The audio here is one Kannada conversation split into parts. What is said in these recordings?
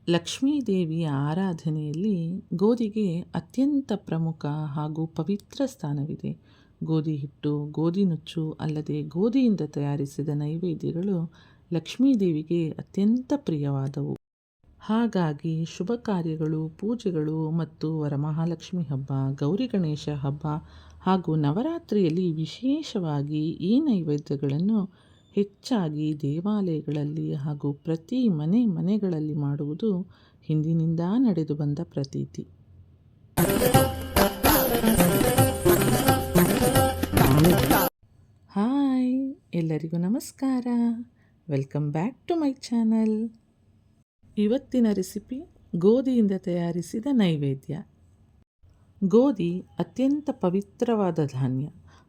ಲಕ್ಷ್ಮೀದೇವಿಯ ಆರಾಧನೆಯಲ್ಲಿ ಗೋಧಿಗೆ ಅತ್ಯಂತ ಪ್ರಮುಖ ಹಾಗೂ ಪವಿತ್ರ ಸ್ಥಾನವಿದೆ. ಗೋಧಿ ಹಿಟ್ಟು, ಗೋಧಿ ನುಚ್ಚು ಅಲ್ಲದೆ ಗೋಧಿಯಿಂದ ತಯಾರಿಸಿದ ನೈವೇದ್ಯಗಳು ಲಕ್ಷ್ಮೀದೇವಿಗೆ ಅತ್ಯಂತ ಪ್ರಿಯವಾದವು. ಹಾಗಾಗಿ ಶುಭ ಕಾರ್ಯಗಳು, ಪೂಜೆಗಳು ಮತ್ತು ವರಮಹಾಲಕ್ಷ್ಮಿ ಹಬ್ಬ, ಗೌರಿ ಗಣೇಶ ಹಬ್ಬ ಹಾಗೂ ನವರಾತ್ರಿಯಲ್ಲಿ ವಿಶೇಷವಾಗಿ ಈ ನೈವೇದ್ಯಗಳನ್ನು ಹೆಚ್ಚಾಗಿ ದೇವಾಲಯಗಳಲ್ಲಿ ಹಾಗೂ ಪ್ರತಿ ಮನೆಗಳಲ್ಲಿ ಮಾಡುವುದು ಹಿಂದಿನಿಂದ ನಡೆದು ಬಂದ ಪ್ರತೀತಿ. ಹಾಯ್, ಎಲ್ಲರಿಗೂ ನಮಸ್ಕಾರ. Welcome back to my channel. ಇವತ್ತಿನ ರೆಸಿಪಿ ಗೋಧಿಯಿಂದ ತಯಾರಿಸಿದ ನೈವೇದ್ಯ. ಗೋಧಿ ಅತ್ಯಂತ ಪವಿತ್ರವಾದ ಧಾನ್ಯ.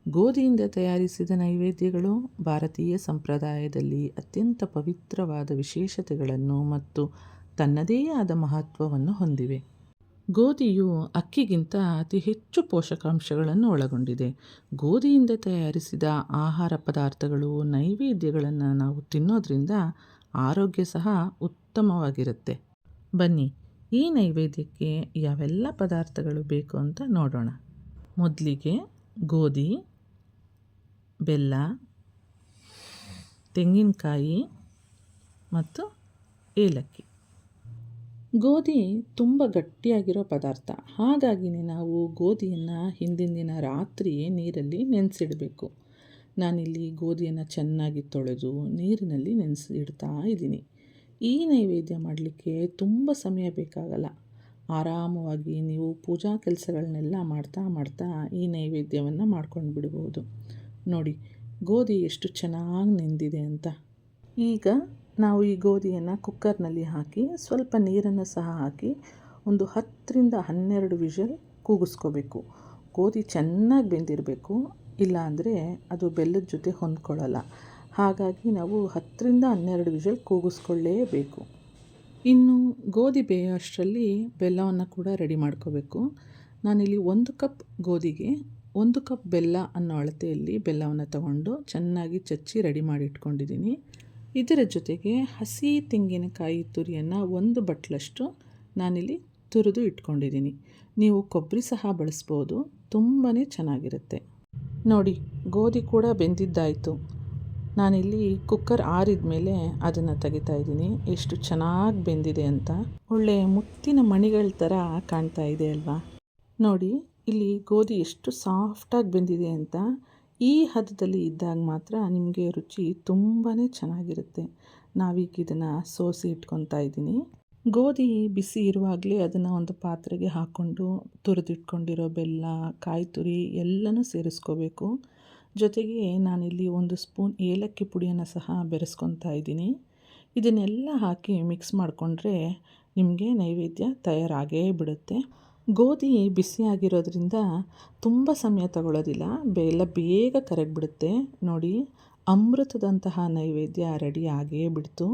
ಗೋಧಿಯಿಂದ ತಯಾರಿಸಿದ ನೈವೇದ್ಯಗಳು ಭಾರತೀಯ ಸಂಪ್ರದಾಯದಲ್ಲಿ ಅತ್ಯಂತ ಪವಿತ್ರವಾದ ವಿಶೇಷತೆಗಳನ್ನು ಮತ್ತು ತನ್ನದೇ ಆದ ಮಹತ್ವವನ್ನು ಹೊಂದಿವೆ. ಗೋಧಿಯು ಅಕ್ಕಿಗಿಂತ ಅತಿ ಹೆಚ್ಚು ಪೋಷಕಾಂಶಗಳನ್ನು ಒಳಗೊಂಡಿದೆ. ಗೋಧಿಯಿಂದ ತಯಾರಿಸಿದ ಆಹಾರ ಪದಾರ್ಥಗಳು, ನೈವೇದ್ಯಗಳನ್ನು ನಾವು ತಿನ್ನೋದ್ರಿಂದ ಆರೋಗ್ಯ ಸಹ ಉತ್ತಮವಾಗಿರುತ್ತೆ. ಬನ್ನಿ, ಈ ನೈವೇದ್ಯಕ್ಕೆ ಯಾವೆಲ್ಲ ಪದಾರ್ಥಗಳು ಬೇಕು ಅಂತ ನೋಡೋಣ. ಮೊದಲಿಗೆ ಗೋಧಿ, ಬೆಲ್ಲ, ತೆಂಗಿನಕಾಯಿ ಮತ್ತು ಏಲಕ್ಕಿ. ಗೋಧಿ ತುಂಬ ಗಟ್ಟಿಯಾಗಿರೋ ಪದಾರ್ಥ. ಹಾಗಾಗಿನೇ ನಾವು ಗೋಧಿಯನ್ನು ಹಿಂದಿನ ದಿನ ರಾತ್ರಿಯೇ ನೀರಲ್ಲಿ ನೆನೆಸಿಡಬೇಕು. ನಾನಿಲ್ಲಿ ಗೋಧಿಯನ್ನು ಚೆನ್ನಾಗಿ ತೊಳೆದು ನೀರಿನಲ್ಲಿ ನೆನೆಸಿಡ್ತಾ ಇದ್ದೀನಿ. ಈ ನೈವೇದ್ಯ ಮಾಡಲಿಕ್ಕೆ ತುಂಬ ಸಮಯ ಬೇಕಾಗಲ್ಲ. ಆರಾಮವಾಗಿ ನೀವು ಪೂಜಾ ಕೆಲಸಗಳನ್ನೆಲ್ಲ ಮಾಡ್ತಾ ಈ ನೈವೇದ್ಯವನ್ನು ಮಾಡ್ಕೊಂಡು ಬಿಡ್ಬೋದು. ನೋಡಿ, ಗೋಧಿ ಎಷ್ಟು ಚೆನ್ನಾಗಿ ನೆಂದಿದೆ ಅಂತ. ಈಗ ನಾವು ಈ ಗೋಧಿಯನ್ನು ಕುಕ್ಕರ್ನಲ್ಲಿ ಹಾಕಿ ಸ್ವಲ್ಪ ನೀರನ್ನು ಸಹ ಹಾಕಿ ಒಂದು 10-12 ವಿಷಲ್ ಕೂಗಿಸ್ಕೋಬೇಕು. ಗೋಧಿ ಚೆನ್ನಾಗಿ ಬೆಂದಿರಬೇಕು, ಇಲ್ಲಾಂದರೆ ಅದು ಬೆಲ್ಲದ ಜೊತೆ ಹೊಂದ್ಕೊಳ್ಳಲ್ಲ. ಹಾಗಾಗಿ ನಾವು 10-12 ವಿಷಲ್ ಕೂಗಿಸ್ಕೊಳ್ಳೇಬೇಕು. ಇನ್ನು ಗೋಧಿ ಬೇಯೋ ಅಷ್ಟರಲ್ಲಿ ಬೆಲ್ಲವನ್ನು ಕೂಡ ರೆಡಿ ಮಾಡ್ಕೋಬೇಕು. ನಾನಿಲ್ಲಿ 1 ಕಪ್ ಗೋಧಿಗೆ 1 ಕಪ್ ಬೆಲ್ಲ ಅನ್ನೋ ಅಳತೆಯಲ್ಲಿ ಬೆಲ್ಲವನ್ನು ತಗೊಂಡು ಚೆನ್ನಾಗಿ ಚಚ್ಚಿ ರೆಡಿ ಮಾಡಿ ಇಟ್ಕೊಂಡಿದ್ದೀನಿ. ಇದರ ಜೊತೆಗೆ ಹಸಿ ತೆಂಗಿನಕಾಯಿ ತುರಿಯನ್ನು 1 ಬಟ್ಲಷ್ಟು ನಾನಿಲ್ಲಿ ತುರಿದು ಇಟ್ಕೊಂಡಿದ್ದೀನಿ. ನೀವು ಕೊಬ್ಬರಿ ಸಹ ಬಳಸ್ಬೋದು, ತುಂಬಾ ಚೆನ್ನಾಗಿರುತ್ತೆ. ನೋಡಿ, ಗೋಧಿ ಕೂಡ ಬೆಂದಿದ್ದಾಯಿತು. ನಾನಿಲ್ಲಿ ಕುಕ್ಕರ್ ಆರಿದ ಮೇಲೆ ಅದನ್ನು ತೆಗಿತಾ ಇದ್ದೀನಿ. ಎಷ್ಟು ಚೆನ್ನಾಗಿ ಬೆಂದಿದೆ ಅಂತ. ಒಳ್ಳೆ ಮುತ್ತಿನ ಮಣಿಗಳ ಥರ ಕಾಣ್ತಾ ಇದೆ ಅಲ್ವಾ? ನೋಡಿ, ಇಲ್ಲಿ ಗೋಧಿ ಎಷ್ಟು ಸಾಫ್ಟಾಗಿ ಬೆಂದಿದೆ ಅಂತ. ಈ ಹದದಲ್ಲಿ ಇದ್ದಾಗ ಮಾತ್ರ ನಿಮಗೆ ರುಚಿ ತುಂಬಾ ಚೆನ್ನಾಗಿರುತ್ತೆ. ನಾವೀಗ ಇದನ್ನು ಸೋಸಿ ಇಟ್ಕೊತಾ ಇದ್ದೀನಿ. ಗೋಧಿ ಬಿಸಿ ಇರುವಾಗಲೇ ಅದನ್ನು ಒಂದು ಪಾತ್ರೆಗೆ ಹಾಕ್ಕೊಂಡು ತುರಿದಿಟ್ಕೊಂಡಿರೋ ಬೆಲ್ಲ, ಕಾಯಿ ತುರಿ ಎಲ್ಲನೂ ಸೇರಿಸ್ಕೋಬೇಕು. ಜೊತೆಗೆ ನಾನಿಲ್ಲಿ 1 ಸ್ಪೂನ್ ಏಲಕ್ಕಿ ಪುಡಿಯನ್ನು ಸಹ ಬೆರೆಸ್ಕೊತಾ ಇದ್ದೀನಿ. ಇದನ್ನೆಲ್ಲ ಹಾಕಿ ಮಿಕ್ಸ್ ಮಾಡಿಕೊಂಡ್ರೆ ನಿಮಗೆ ನೈವೇದ್ಯ ತಯಾರಾಗೇ ಬಿಡುತ್ತೆ. ಗೋಧಿ ಬಿಸಿಯಾಗಿರೋದ್ರಿಂದ ತುಂಬ ಸಮಯ ತಗೊಳ್ಳೋದಿಲ್ಲ, ಬೆಲ್ಲ ಬೇಗ ಕರಗಿಬಿಡುತ್ತೆ. ನೋಡಿ, ಅಮೃತದಂತಹ ನೈವೇದ್ಯ ರೆಡಿ ಆಗೇ ಬಿಡ್ತು.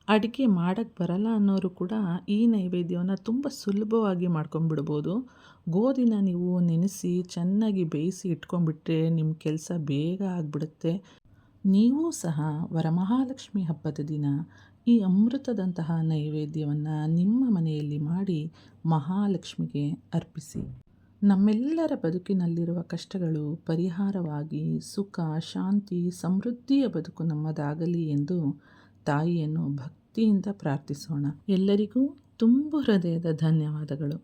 ಅಡುಗೆ ಮಾಡೋಕ್ಕೆ ಬರಲ್ಲ ಅನ್ನೋರು ಕೂಡ ಈ ನೈವೇದ್ಯವನ್ನು ತುಂಬ ಸುಲಭವಾಗಿ ಮಾಡ್ಕೊಂಬಿಡ್ಬೋದು. ಗೋಧಿನ ನೀವು ನೆನೆಸಿ ಚೆನ್ನಾಗಿ ಬೇಯಿಸಿ ಇಟ್ಕೊಂಡ್ಬಿಟ್ರೆ ನಿಮ್ಮ ಕೆಲಸ ಬೇಗ ಆಗಿಬಿಡುತ್ತೆ. ನೀವು ಸಹ ವರಮಹಾಲಕ್ಷ್ಮಿ ಹಬ್ಬದ ದಿನ ಈ ಅಮೃತದಂತಹ ನೈವೇದ್ಯವನ್ನು ನಿಮ್ಮ ಮನೆಯಲ್ಲಿ ಮಾಡಿ ಮಹಾಲಕ್ಷ್ಮಿಗೆ ಅರ್ಪಿಸಿ. ನಮ್ಮೆಲ್ಲರ ಬದುಕಿನಲ್ಲಿರುವ ಕಷ್ಟಗಳು ಪರಿಹಾರವಾಗಿ ಸುಖ, ಶಾಂತಿ, ಸಮೃದ್ಧಿಯ ಬದುಕು ನಮ್ಮದಾಗಲಿ ಎಂದು ತಾಯಿಯನ್ನು ಭಕ್ತಿಯಿಂದ ಪ್ರಾರ್ಥಿಸೋಣ. ಎಲ್ಲರಿಗೂ ತುಂಬು ಹೃದಯದ ಧನ್ಯವಾದಗಳು.